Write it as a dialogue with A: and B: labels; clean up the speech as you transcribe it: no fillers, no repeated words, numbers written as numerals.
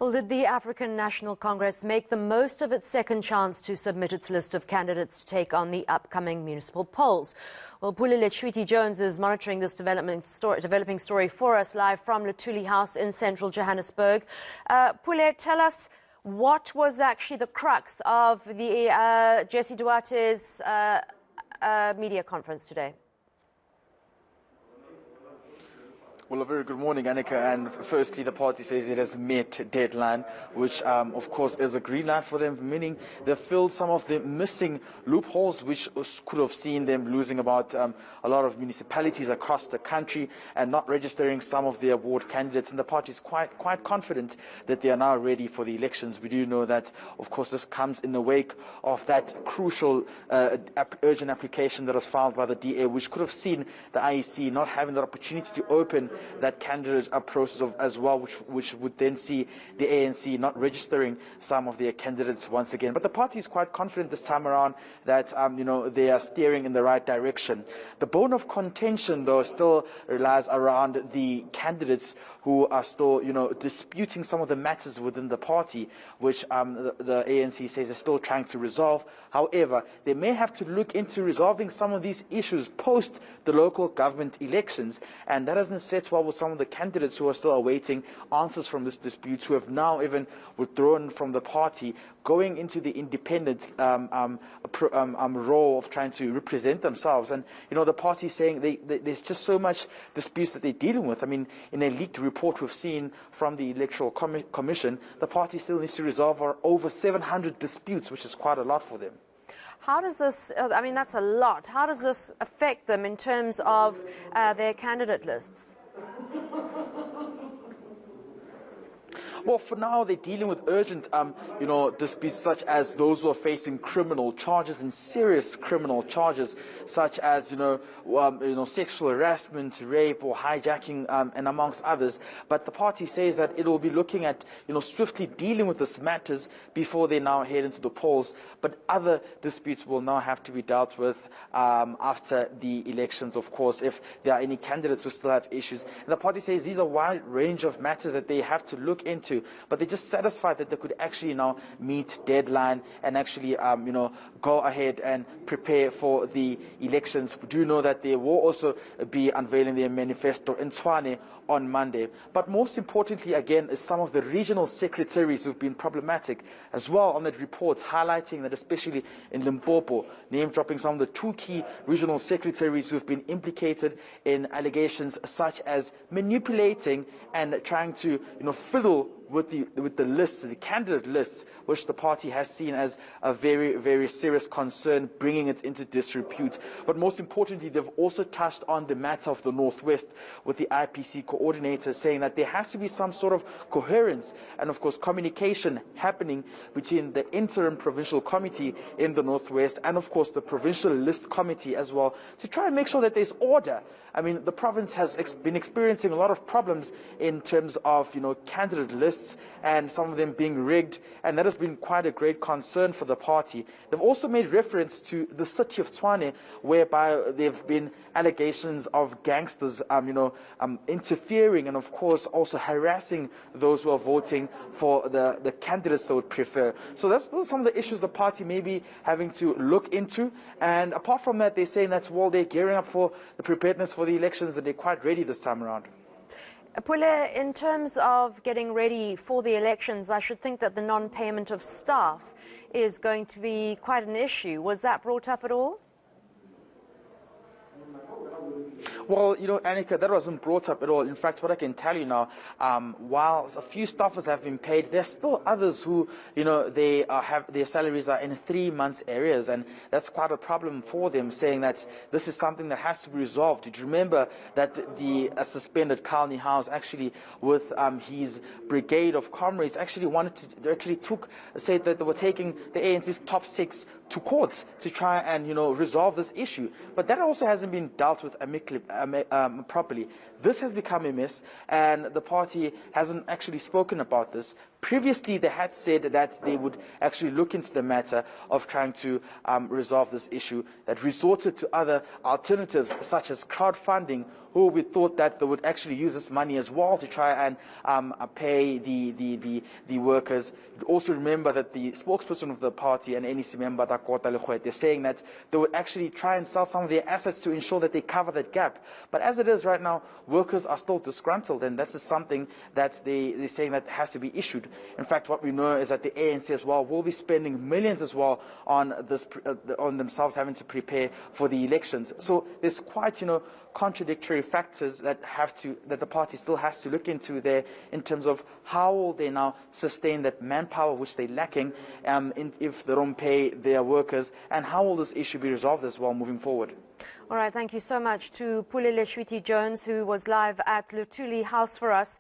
A: Well, did the African National Congress make the most of its second chance to submit its list of candidates to take on the upcoming municipal polls? Well, Pule Letshwiti-Jones is monitoring this developing story for us live from Luthuli House in central Johannesburg. Pule, tell us what was actually the crux of the Jesse Duarte's media conference today.
B: Well, a very good morning, Annika. And firstly, the party says it has met deadline, which, of course, is a green light for them, meaning they've filled some of the missing loopholes, which could have seen them losing about a lot of municipalities across the country and not registering some of their ward candidates. And the party is quite confident that they are now ready for the elections. We do know that, of course, this comes in the wake of that crucial urgent application that was filed by the DA, which could have seen the IEC not having the opportunity to open that candidate process as well, which would then see the ANC not registering some of their candidates once again. But the party is quite confident this time around that they are steering in the right direction. The bone of contention, though, still relies around the candidates who are still, disputing some of the matters within the party, which the ANC says is still trying to resolve. However, they may have to look into resolving some of these issues post the local government elections, and that hasn't set well with some of the candidates who are still awaiting answers from this dispute, who have now even withdrawn from the party, going into the independent role of trying to represent themselves. And, the party is saying there's just so much disputes that they're dealing with. I mean, in a leaked report we've seen from the Electoral Commission, the party still needs to resolve over 700 disputes, which is quite a lot for them.
A: How does this, that's a lot. How does this affect them in terms of their candidate lists?
B: Well, for now, they're dealing with urgent, disputes such as those who are facing criminal charges and serious criminal charges, such as, sexual harassment, rape, or hijacking, and amongst others. But the party says that it will be looking at, swiftly dealing with these matters before they now head into the polls. But other disputes will now have to be dealt with after the elections, of course, if there are any candidates who still have issues. And the party says these are a wide range of matters that they have to look into. But they're just satisfied that they could actually now meet deadline and actually, go ahead and prepare for the elections. We do know that they will also be unveiling their manifesto in Tshwane on Monday. But most importantly, again, is some of the regional secretaries who've been problematic as well on that report, highlighting that especially in Limpopo, name-dropping some of the two key regional secretaries who've been implicated in allegations such as manipulating and trying to, fiddle with the lists, the candidate lists, which the party has seen as a very, very serious concern, bringing it into disrepute. But most importantly, they've also touched on the matter of the Northwest, with the IPC coordinator saying that there has to be some sort of coherence and, of course, communication happening between the interim provincial committee in the Northwest and, of course, the provincial list committee as well, to try and make sure that there's order. I mean, the province has been experiencing a lot of problems in terms of, candidate lists and some of them being rigged, and that has been quite a great concern for the party. They've also made reference to the city of Tshwane, whereby there have been allegations of gangsters, interfering and, of course, also harassing those who are voting for the candidates they would prefer. So those are some of the issues the party may be having to look into. And apart from that, they're saying that, they're gearing up for the preparedness for the elections, and they're quite ready this time around.
A: Pule, in terms of getting ready for the elections, I should think that the non-payment of staff is going to be quite an issue. Was that brought up at all?
B: Well, Annika, that wasn't brought up at all. In fact, what I can tell you now, while a few staffers have been paid, there's still others who, they have their salaries are in 3 months arrears, and that's quite a problem for them, saying that this is something that has to be resolved. Did you remember that the suspended Kalni House actually, with his brigade of comrades, actually said that they were taking the ANC's top 6 to courts to try and, resolve this issue. But that also hasn't been dealt with properly. This has become a mess, and the party hasn't actually spoken about this. Previously, they had said that they would actually look into the matter of trying to resolve this issue, that resorted to other alternatives such as crowdfunding, who we thought that they would actually use this money as well to try and pay the workers. Also remember that the spokesperson of the party, an NEC member, Pule Letshwiti, they're saying that they would actually try and sell some of their assets to ensure that they cover that gap. But as it is right now, workers are still disgruntled, and this is something that they're saying that has to be issued. In fact, what we know is that the ANC as well will be spending millions as well on this, on themselves having to prepare for the elections. So there's quite, contradictory factors that the party still has to look into there in terms of how will they now sustain that manpower which they're lacking if they don't pay their workers, and how will this issue be resolved as well moving forward.
A: All right, thank you so much to Pule Letshwiti-Jones, who was live at Luthuli House for us.